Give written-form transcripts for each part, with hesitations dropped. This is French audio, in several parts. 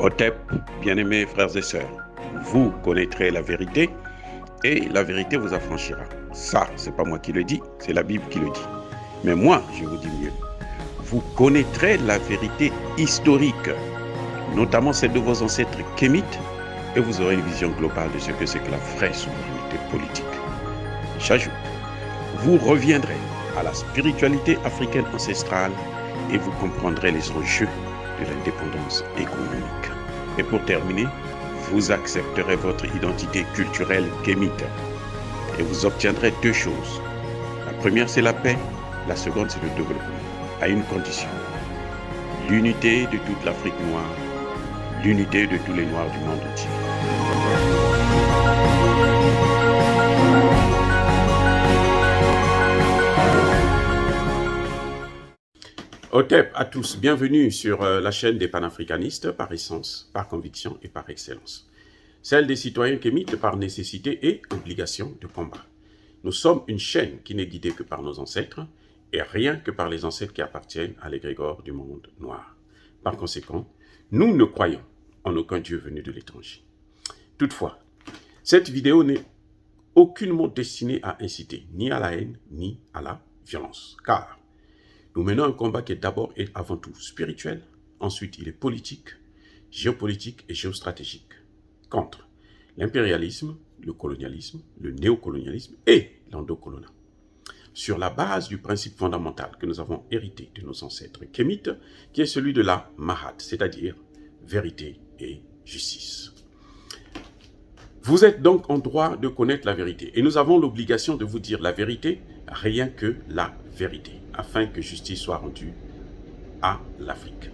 Otep, bien-aimés frères et sœurs, vous connaîtrez la vérité et la vérité vous affranchira. Ça, c'est pas moi qui le dis, c'est la Bible qui le dit. Mais moi, je vous dis mieux. Vous connaîtrez la vérité historique, notamment celle de vos ancêtres kémites, et vous aurez une vision globale de ce que c'est que la vraie souveraineté politique. J'ajoute, vous reviendrez à la spiritualité africaine ancestrale et vous comprendrez les enjeux de l'indépendance économique. Et pour terminer, vous accepterez votre identité culturelle kémite et vous obtiendrez deux choses. La première, c'est la paix. La seconde, c'est le développement, à une condition. L'unité de toute l'Afrique noire, l'unité de tous les Noirs du monde entier. Otep à tous, bienvenue sur la chaîne des panafricanistes par essence, par conviction et par excellence. Celle des citoyens kémites par nécessité et obligation de combat. Nous sommes une chaîne qui n'est guidée que par nos ancêtres et rien que par les ancêtres qui appartiennent à l'égrégore du monde noir. Par conséquent, nous ne croyons en aucun Dieu venu de l'étranger. Toutefois, cette vidéo n'est aucunement destinée à inciter ni à la haine ni à la violence, car nous menons un combat qui est d'abord et avant tout spirituel, ensuite il est politique, géopolitique et géostratégique, contre l'impérialisme, le colonialisme, le néocolonialisme et l'endocoloniat. Sur la base du principe fondamental que nous avons hérité de nos ancêtres kémites, qui est celui de la Mahat, c'est-à-dire vérité et justice. Vous êtes donc en droit de connaître la vérité et nous avons l'obligation de vous dire la vérité, rien que la vérité, afin que justice soit rendue à l'Afrique.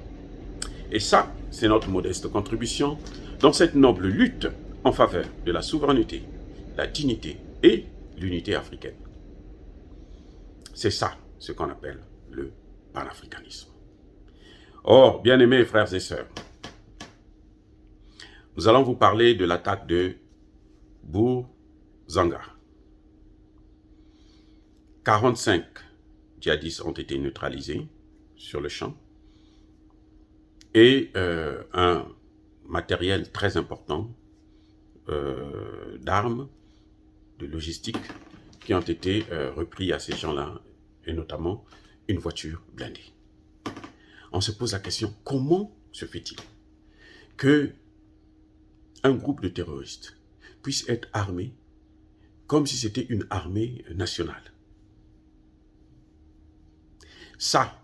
Et ça, c'est notre modeste contribution dans cette noble lutte en faveur de la souveraineté, la dignité et l'unité africaine. C'est ça ce qu'on appelle le panafricanisme. Or, bien-aimés frères et sœurs, nous allons vous parler de l'attaque de Bourzanga. 45 djihadistes ont été neutralisés sur le champ et un matériel très important d'armes, de logistique qui ont été repris à ces gens-là et notamment une voiture blindée. On se pose la question, comment se fait-il que un groupe de terroristes puisse être armé comme si c'était une armée nationale? Ça,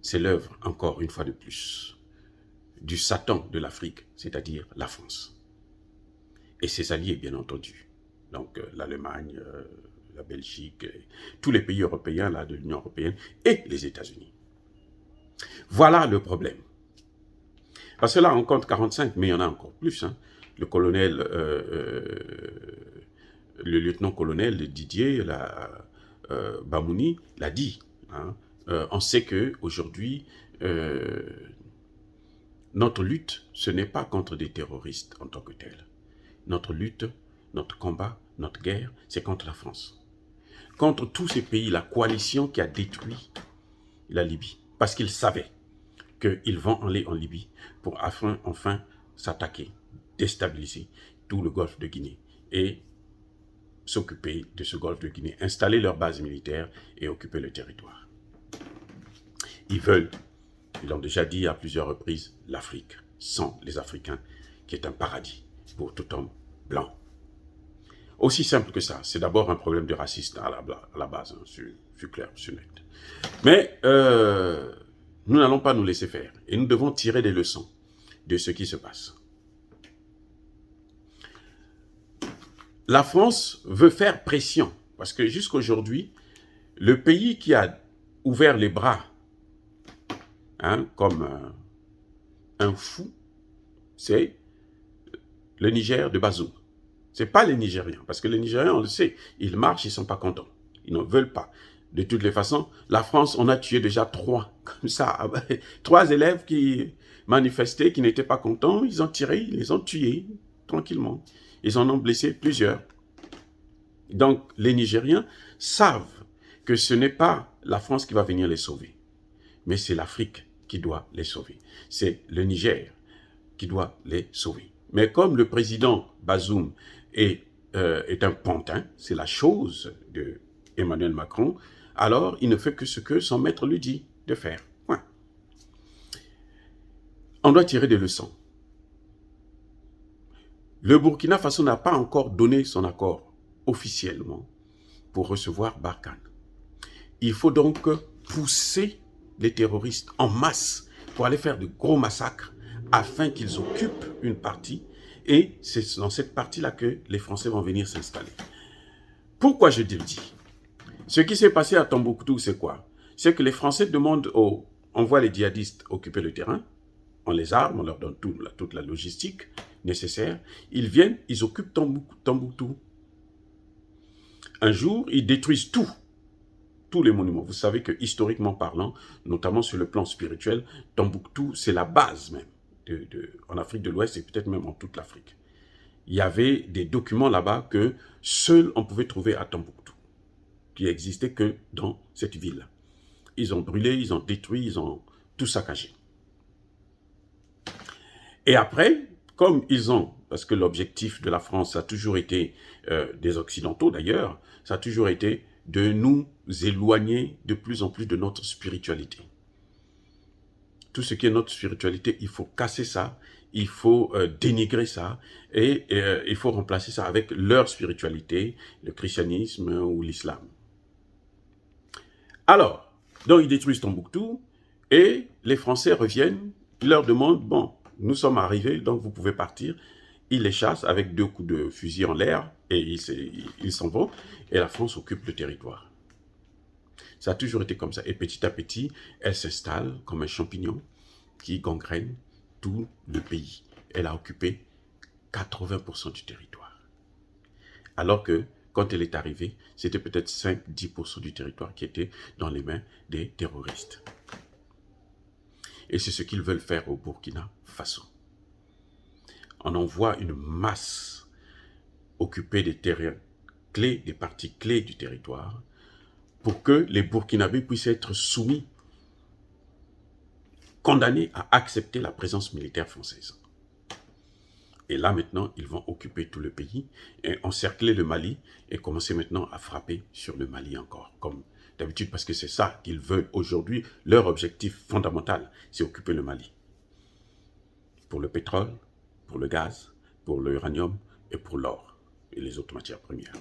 c'est l'œuvre, encore une fois de plus, du Satan de l'Afrique, c'est-à-dire la France. Et ses alliés, bien entendu. Donc l'Allemagne, la Belgique, tous les pays européens là, de l'Union européenne et les États-Unis. Voilà le problème. Parce que là, on compte 45, mais il y en a encore plus. Hein. Le colonel, le lieutenant-colonel Didier Bamouni l'a dit. Hein. On sait qu'aujourd'hui, notre lutte, ce n'est pas contre des terroristes en tant que tels. Notre lutte, notre combat, notre guerre, c'est contre la France. Contre tous ces pays, la coalition qui a détruit la Libye. Parce qu'ils savaient qu'ils vont aller en Libye pour enfin s'attaquer, déstabiliser tout le golfe de Guinée et s'occuper de ce golfe de Guinée, installer leur base militaire et occuper le territoire. Ils veulent, ils l'ont déjà dit à plusieurs reprises, l'Afrique sans les Africains, qui est un paradis pour tout homme blanc. Aussi simple que ça, c'est d'abord un problème de racisme à la base, hein, c'est clair, c'est net. Mais nous n'allons pas nous laisser faire et nous devons tirer des leçons de ce qui se passe. La France veut faire pression parce que jusqu'aujourd'hui, le pays qui a ouvert les bras hein, comme un fou, c'est le Niger de Bazoum. Ce n'est pas les Nigériens, parce que les Nigériens, on le sait, ils marchent, ils ne sont pas contents. Ils ne veulent pas. De toutes les façons, la France, on a tué déjà 3, comme ça, 3 élèves qui manifestaient, qui n'étaient pas contents, ils ont tiré, ils les ont tués, tranquillement. Ils en ont blessé plusieurs. Donc, les Nigériens savent que ce n'est pas la France qui va venir les sauver, mais c'est l'Afrique qui doit les sauver. C'est le Niger, qui doit les sauver. Mais comme le président Bazoum est un pantin, c'est la chose de Emmanuel Macron, alors il ne fait que ce que son maître lui dit de faire. Point. On doit tirer des leçons. Le Burkina Faso n'a pas encore donné son accord officiellement pour recevoir Barkhane. Il faut donc pousser les terroristes en masse pour aller faire de gros massacres afin qu'ils occupent une partie, et c'est dans cette partie-là que les Français vont venir s'installer. Pourquoi je le dis? Ce qui s'est passé à Tombouctou, c'est quoi? C'est que les Français demandent on voit les djihadistes occuper le terrain, on les arme, on leur donne toute la logistique nécessaire, ils viennent, ils occupent Tombouctou. Un jour, ils détruisent tous les monuments. Vous savez que historiquement parlant, notamment sur le plan spirituel, Tombouctou, c'est la base même en Afrique de l'Ouest et peut-être même en toute l'Afrique. Il y avait des documents là-bas que seuls on pouvait trouver à Tombouctou, qui n'existaient que dans cette ville. Ils ont brûlé, ils ont détruit, ils ont tout saccagé. Et après, comme ils ont, parce que l'objectif de la France a toujours été, des Occidentaux d'ailleurs, ça a toujours été de nous éloigner de plus en plus de notre spiritualité. Tout ce qui est notre spiritualité, il faut casser ça, il faut dénigrer ça, et il faut remplacer ça avec leur spiritualité, le christianisme ou l'islam. Alors, donc ils détruisent Tombouctou, et les Français reviennent, ils leur demandent, bon, nous sommes arrivés, donc vous pouvez partir. Ils les chassent avec 2 coups de fusil en l'air, et ils s'en vont, et la France occupe le territoire. Ça a toujours été comme ça. Et petit à petit, elle s'installe comme un champignon qui gangrène tout le pays. Elle a occupé 80% du territoire. Alors que, quand elle est arrivée, c'était peut-être 5-10% du territoire qui était dans les mains des terroristes. Et c'est ce qu'ils veulent faire au Burkina Faso. On envoie une masse occuper des terrains clés, des parties clés du territoire, pour que les Burkinabés puissent être soumis, condamnés à accepter la présence militaire française. Et là, maintenant, ils vont occuper tout le pays, et encercler le Mali, et commencer maintenant à frapper sur le Mali encore, comme d'habitude, parce que c'est ça qu'ils veulent aujourd'hui. Leur objectif fondamental, c'est occuper le Mali. Pour le pétrole, pour le gaz, pour l'uranium et pour l'or, et les autres matières premières.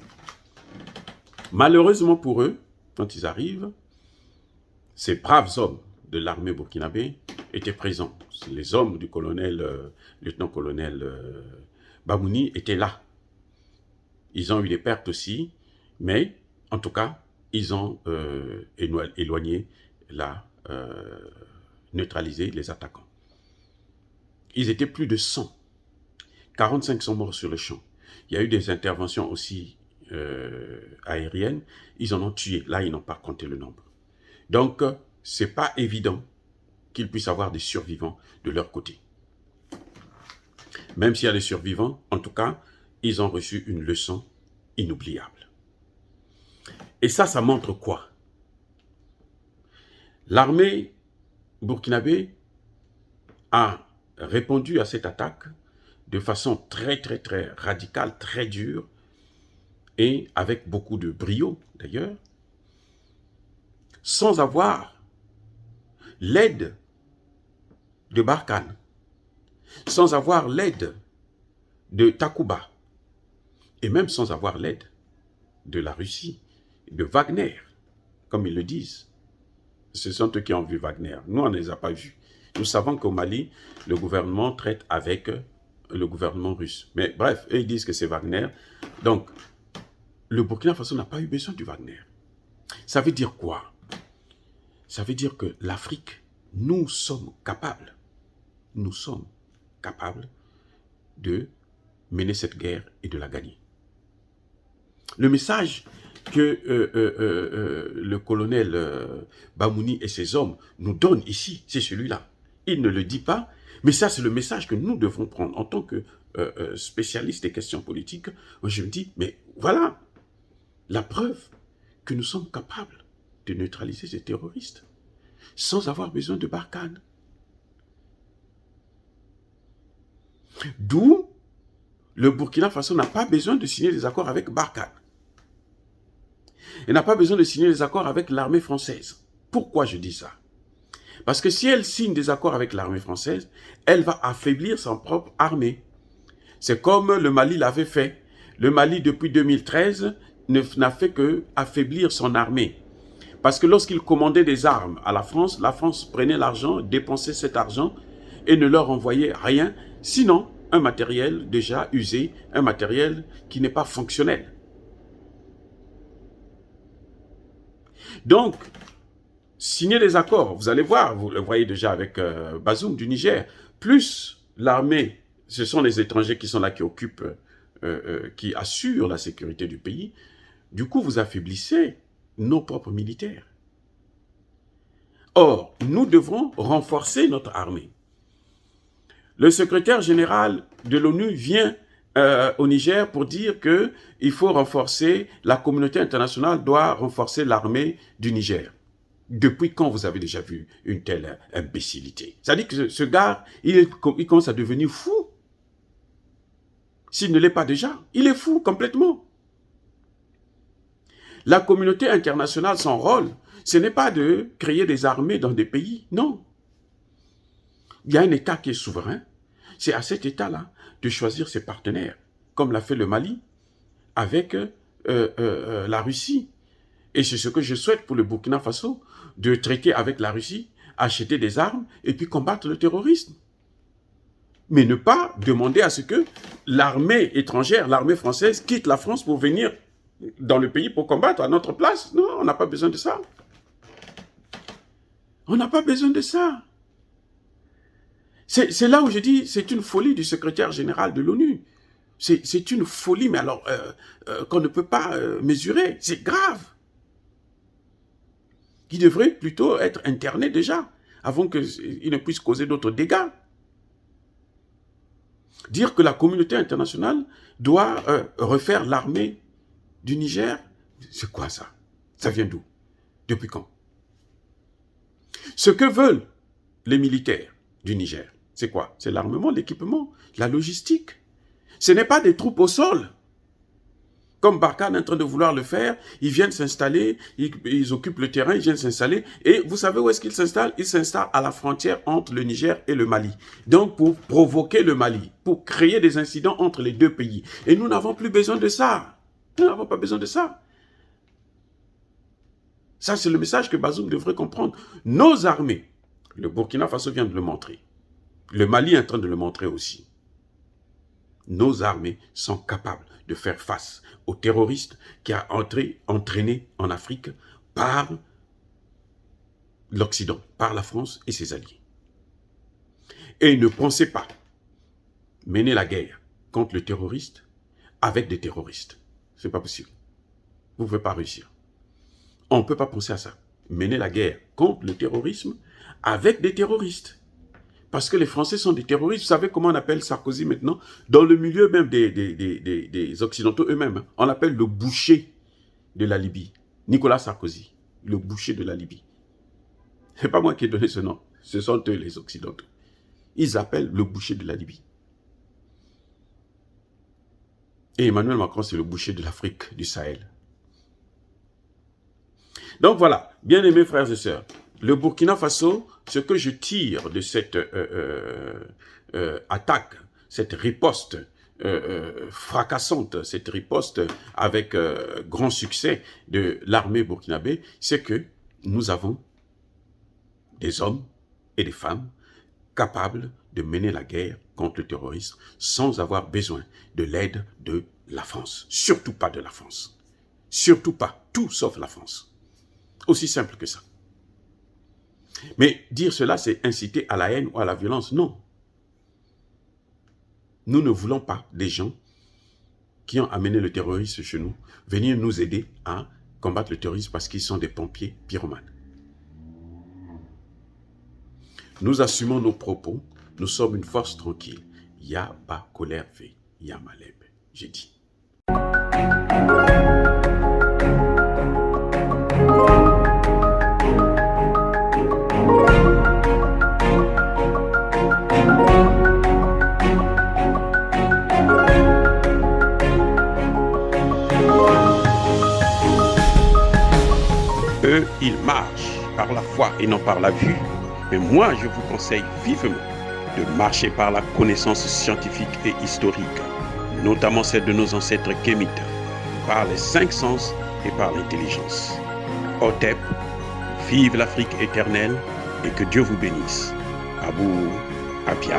Malheureusement pour eux, quand ils arrivent, ces braves hommes de l'armée burkinabé étaient présents. Les hommes du lieutenant-colonel Bamouni étaient là. Ils ont eu des pertes aussi, mais en tout cas, ils ont éloigné, neutralisé les attaquants. Ils étaient plus de 100. 45 sont morts sur le champ. Il y a eu des interventions aussi aériennes. Ils en ont tué. Là, ils n'ont pas compté le nombre. Donc, ce n'est pas évident qu'ils puissent avoir des survivants de leur côté. Même s'il y a des survivants, en tout cas, ils ont reçu une leçon inoubliable. Et ça montre quoi? L'armée burkinabé a répondu à cette attaque de façon très radicale, très dure, et avec beaucoup de brio d'ailleurs, sans avoir l'aide de Barkhane, sans avoir l'aide de Takuba, et même sans avoir l'aide de la Russie, de Wagner, comme ils le disent. Ce sont eux qui ont vu Wagner. Nous, on ne les a pas vus. Nous savons qu'au Mali, le gouvernement traite avec le gouvernement russe. Mais bref, eux, ils disent que c'est Wagner. Donc, le Burkina Faso n'a pas eu besoin du Wagner. Ça veut dire quoi? Ça veut dire que l'Afrique, nous sommes capables de mener cette guerre et de la gagner. Le message que le colonel Bamouni et ses hommes nous donnent ici, c'est celui-là. Il ne le dit pas, mais ça c'est le message que nous devons prendre en tant que spécialistes des questions politiques. Je me dis, mais voilà la preuve que nous sommes capables de neutraliser ces terroristes sans avoir besoin de Barkhane. D'où le Burkina Faso n'a pas besoin de signer des accords avec Barkhane. Il n'a pas besoin de signer des accords avec l'armée française. Pourquoi je dis ça? Parce que si elle signe des accords avec l'armée française, elle va affaiblir son propre armée. C'est comme le Mali l'avait fait. Le Mali, depuis 2013, n'a fait que affaiblir son armée. Parce que lorsqu'il commandait des armes à la France prenait l'argent, dépensait cet argent et ne leur envoyait rien, sinon un matériel déjà usé, un matériel qui n'est pas fonctionnel. Donc, signer des accords, vous allez voir, vous le voyez déjà avec Bazoum du Niger, plus l'armée, ce sont les étrangers qui sont là, qui occupent, qui assurent la sécurité du pays, du coup vous affaiblissez nos propres militaires. Or, nous devons renforcer notre armée. Le secrétaire général de l'ONU vient au Niger pour dire qu'il faut renforcer, la communauté internationale doit renforcer l'armée du Niger. Depuis quand vous avez déjà vu une telle imbécilité? Ça dit que ce gars, il commence à devenir fou. S'il ne l'est pas déjà, il est fou complètement. La communauté internationale, son rôle, ce n'est pas de créer des armées dans des pays, non. Il y a un État qui est souverain. C'est à cet État-là de choisir ses partenaires, comme l'a fait le Mali avec la Russie. Et c'est ce que je souhaite pour le Burkina Faso, de traiter avec la Russie, acheter des armes et puis combattre le terrorisme. Mais ne pas demander à ce que l'armée étrangère, l'armée française, quitte la France pour venir dans le pays pour combattre à notre place. Non, on n'a pas besoin de ça. On n'a pas besoin de ça. C'est là où je dis, c'est une folie du secrétaire général de l'ONU. C'est une folie, mais alors qu'on ne peut pas mesurer. C'est grave. Il devrait plutôt être interné déjà, avant qu'il ne puisse causer d'autres dégâts. Dire que la communauté internationale doit refaire l'armée du Niger, c'est quoi ça? Ça vient d'où? Depuis quand? Ce que veulent les militaires du Niger, c'est quoi? C'est l'armement, l'équipement, la logistique. Ce n'est pas des troupes au sol. Comme Barkhane est en train de vouloir le faire, ils viennent s'installer, ils occupent le terrain, ils viennent s'installer. Et vous savez où est-ce qu'ils s'installent? Ils s'installent à la frontière entre le Niger et le Mali. Donc pour provoquer le Mali, pour créer des incidents entre les deux pays. Et nous n'avons plus besoin de ça. Nous n'avons pas besoin de ça. Ça, c'est le message que Bazoum devrait comprendre. Nos armées, le Burkina Faso vient de le montrer. Le Mali est en train de le montrer aussi. Nos armées sont capables de faire face aux terroristes qui a entraîné en Afrique par l'Occident, par la France et ses alliés. Et ne pensez pas mener la guerre contre le terroriste avec des terroristes. Ce n'est pas possible. Vous ne pouvez pas réussir. On ne peut pas penser à ça. Mener la guerre contre le terrorisme avec des terroristes. Parce que les Français sont des terroristes. Vous savez comment on appelle Sarkozy maintenant? Dans le milieu même des Occidentaux eux-mêmes, on l'appelle le boucher de la Libye. Nicolas Sarkozy, le boucher de la Libye. Ce n'est pas moi qui ai donné ce nom. Ce sont eux les Occidentaux. Ils appellent le boucher de la Libye. Et Emmanuel Macron, c'est le boucher de l'Afrique, du Sahel. Donc voilà, bien aimés frères et sœurs, le Burkina Faso, ce que je tire de cette attaque, cette riposte fracassante, cette riposte avec grand succès de l'armée burkinabé, c'est que nous avons des hommes et des femmes capables de mener la guerre contre le terrorisme sans avoir besoin de l'aide de la France. Surtout pas de la France. Surtout pas. Tout sauf la France. Aussi simple que ça. Mais dire cela, c'est inciter à la haine ou à la violence. Non. Nous ne voulons pas des gens qui ont amené le terrorisme chez nous venir nous aider à combattre le terrorisme parce qu'ils sont des pompiers pyromanes. Nous assumons nos propos. Nous sommes une force tranquille. Yaba colère V. Yamaleb. J'ai dit. Eux, ils marchent par la foi et non par la vue. Mais moi, je vous conseille vivement de marcher par la connaissance scientifique et historique, notamment celle de nos ancêtres kémites, par les 5 sens et par l'intelligence. Otep, vive l'Afrique éternelle et que Dieu vous bénisse. Abou Apia.